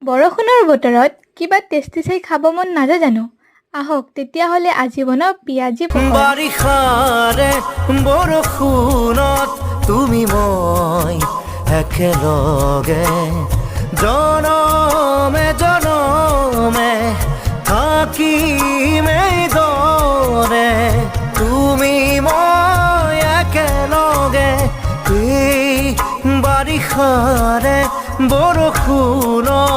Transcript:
বৰষুণৰ বতৰত কিবা টেষ্টি চাই খাব মন নাযায় জানো? আহক তেতিয়াহ'লে আজি বনাওঁ পিয়াজি পকৰা। বাৰিষাৰে বৰষুণত তুমি মই একেলগে জনমে জনমে থাকিম এইদৰে তুমি মই একেলগে এই বাৰিষাৰে বৰষুণত